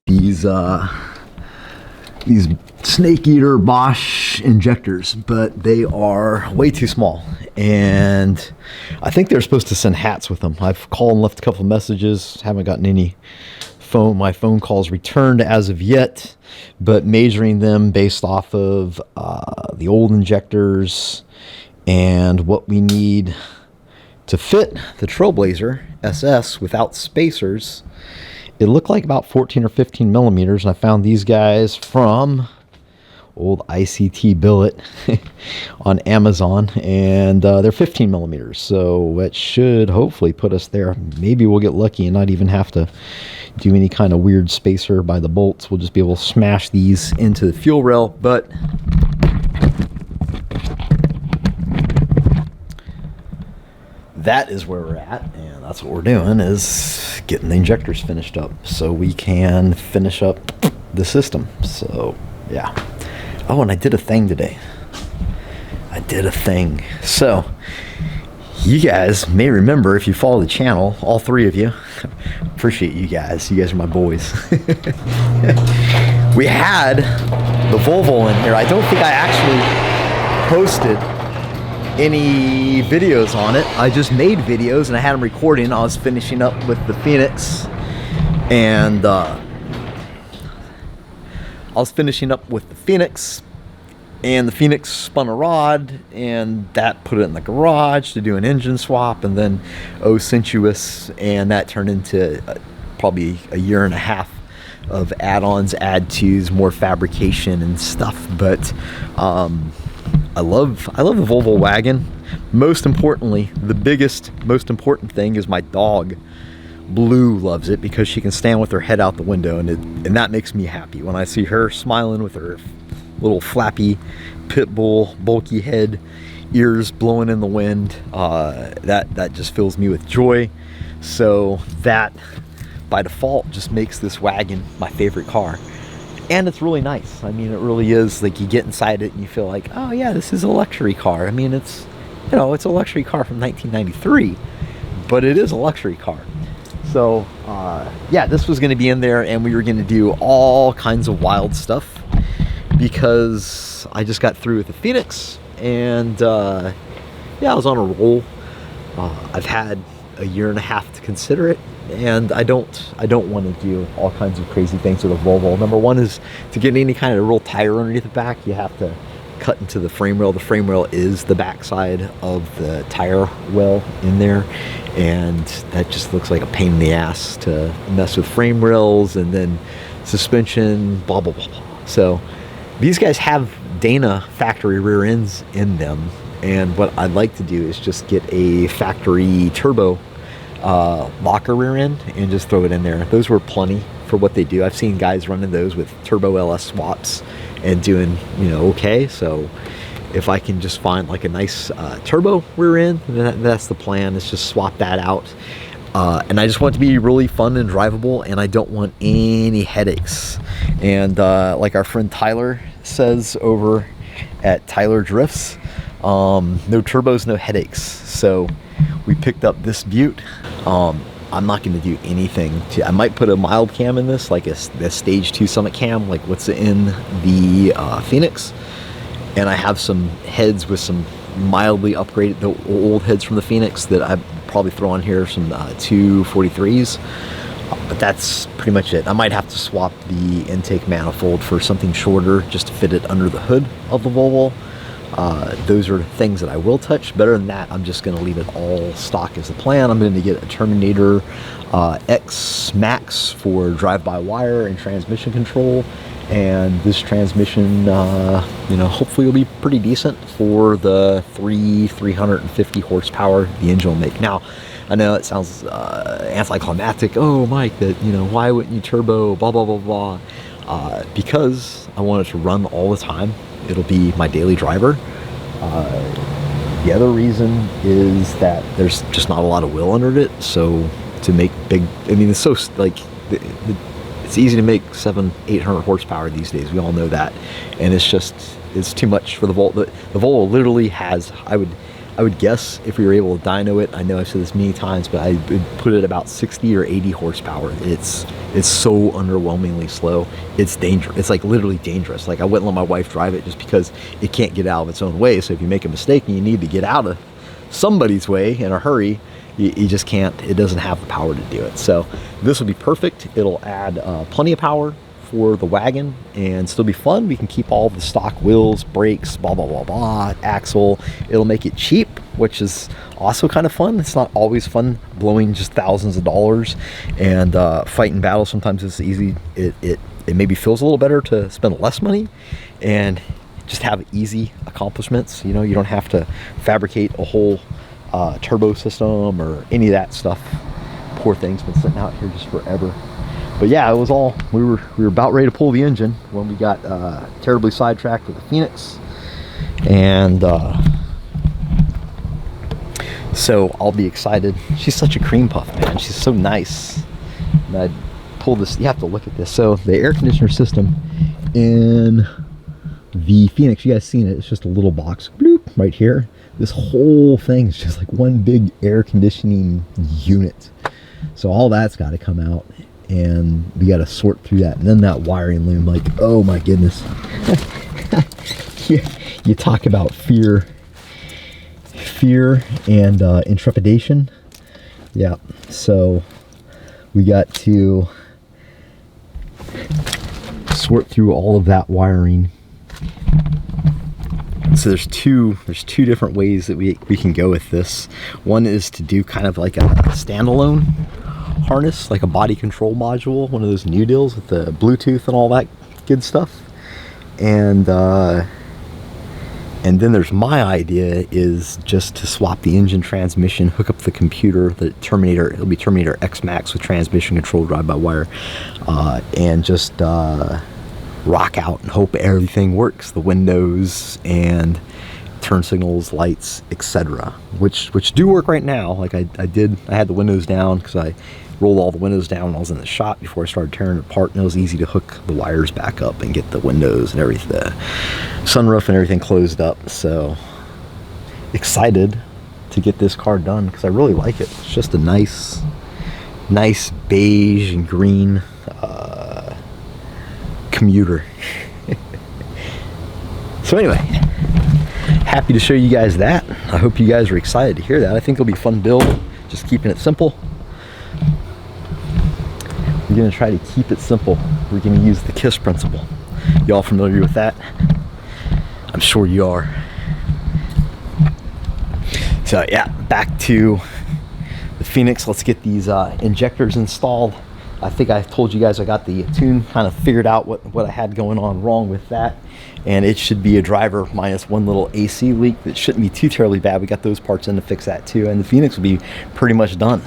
These snake eater Bosch injectors, but they are way too small, and I think they're supposed to send hats with them. I've called and left a couple of messages, haven't gotten any my phone calls returned as of yet, but measuring them based off of the old injectors and what we need to fit the Trailblazer SS without spacers, it looked like about 14 or 15 millimeters, and I found these guys from old ICT Billet on Amazon, and they're 15 millimeters, so that should hopefully put us there. Maybe we'll get lucky and not even have to do any kind of weird spacer by the bolts. We'll just be able to smash these into the fuel rail, but that is where we're at, and that's what we're doing, is getting the injectors finished up so we can finish up the system. So yeah. Oh, and I did a thing today. So you guys may remember, if you follow the channel, all three of you, appreciate you guys are my boys. We had the Volvo in here. I don't think I actually posted any videos on it. I just made videos and I had them recording. I was finishing up with the Phoenix, and the Phoenix spun a rod, and that put it in the garage to do an engine swap, and then sensuous, and that turned into probably a year and a half of add-ons, add-tos, more fabrication and stuff. But I love the Volvo wagon. Most importantly, most important thing is my dog Blue loves it, because she can stand with her head out the window, and that makes me happy when I see her smiling with her little flappy pit bull bulky head, ears blowing in the wind. That just fills me with joy. So that by default just makes this wagon my favorite car, and it's really nice. I mean, it really is. Like, you get inside it and you feel like, oh yeah, this is a luxury car. I mean, it's a luxury car from 1993, but it is a luxury car. So yeah, this was going to be in there, and we were going to do all kinds of wild stuff, because I just got through with the Phoenix, and yeah, I was on a roll. I've had a year and a half to consider it, and I don't want to do all kinds of crazy things with a Volvo. Number one is, to get any kind of real tire underneath the back, you have to cut into the frame rail. The frame rail is the backside of the tire well in there, and that just looks like a pain in the ass to mess with frame rails, and then suspension, blah blah blah blah. So these guys have Dana factory rear ends in them, and what I'd like to do is just get a factory turbo locker rear end and just throw it in there. Those were plenty for what they do. I've seen guys running those with turbo LS swaps and doing, okay. So if I can just find like a nice turbo rear end, then that's the plan, is just swap that out. And I just want it to be really fun and drivable, and I don't want any headaches. And like our friend Tyler says over at Tyler Drifts, no turbos, no headaches. So we picked up this Butte. I'm not going to do anything I might put a mild cam in this, like a stage 2 summit cam, like what's in the Phoenix. And I have some heads with some mildly upgraded, the old heads from the Phoenix, that I probably throw on here, some 243s. But that's pretty much it. I might have to swap the intake manifold for something shorter, just to fit it under the hood of the Volvo. Those are things that I will touch. Better than that, I'm just going to leave it all stock as the plan. I'm going to get a Terminator X Max for drive-by-wire and transmission control. And this transmission, hopefully will be pretty decent for the 350 horsepower the engine will make. Now, I know it sounds anticlimactic. Oh, Mike, why wouldn't you turbo, blah, blah, blah, blah. Because I want it to run all the time. It'll be my daily driver. The other reason is that there's just not a lot of wheel under it. So to make big, it's so like, it's easy to make 700-800 horsepower these days. We all know that. And it's too much for the Volvo. The Volvo literally has, I would guess if we were able to dyno it, I know I've said this many times, but I would put it about 60 or 80 horsepower. It's so underwhelmingly slow. It's dangerous. It's like literally dangerous. Like I wouldn't let my wife drive it just because it can't get out of its own way. So if you make a mistake and you need to get out of somebody's way in a hurry, you just can't. It doesn't have the power to do it. So this will be perfect. It'll add plenty of power for the wagon and still be fun. We can keep all the stock wheels, brakes, blah blah blah blah, axle. It'll make it cheap, which is also kind of fun. It's not always fun blowing just thousands of dollars and fighting battles. Sometimes it's easy. It maybe feels a little better to spend less money and just have easy accomplishments. You know, you don't have to fabricate a whole turbo system or any of that stuff. Poor thing's been sitting out here just forever. But yeah, it was all, we were about ready to pull the engine when we got terribly sidetracked with the Phoenix. And so I'll be excited. She's such a cream puff, man. She's so nice. And I pulled this, you have to look at this. So the air conditioner system in the Phoenix, you guys seen it, it's just a little box, bloop, right here. This whole thing is just like one big air conditioning unit. So all that's got to come out. And we got to sort through that, and then that wiring loom, like, oh my goodness. You talk about fear and intrepidation. Yeah, so we got to sort through all of that wiring. So there's two different ways that we can go with this. One is to do kind of like a standalone harness, like a body control module, one of those new deals with the Bluetooth and all that good stuff. And then there's my idea is just to swap the engine transmission, hook up the computer, the Terminator, it'll be Terminator X Max with transmission control drive-by-wire, and just rock out and hope everything works, the windows and turn signals, lights, etc., which do work right now. Like I had the windows down because I rolled all the windows down when I was in the shop before I started tearing it apart, and it was easy to hook the wires back up and get the windows and everything, the sunroof and everything closed up. So excited to get this car done because I really like it. It's just a nice beige and green commuter. So anyway, happy to show you guys that. I hope you guys are excited to hear that. I think it'll be a fun build, just keeping it simple. We're going to try to keep it simple. We're going to use the KISS principle. Y'all familiar with that? I'm sure you are. So yeah, back to the Phoenix. Let's get these injectors installed. I think I told you guys I got the tune kind of figured out what I had going on wrong with that. And it should be a driver minus one little AC leak that shouldn't be too terribly bad. We got those parts in to fix that too. And the Phoenix will be pretty much done.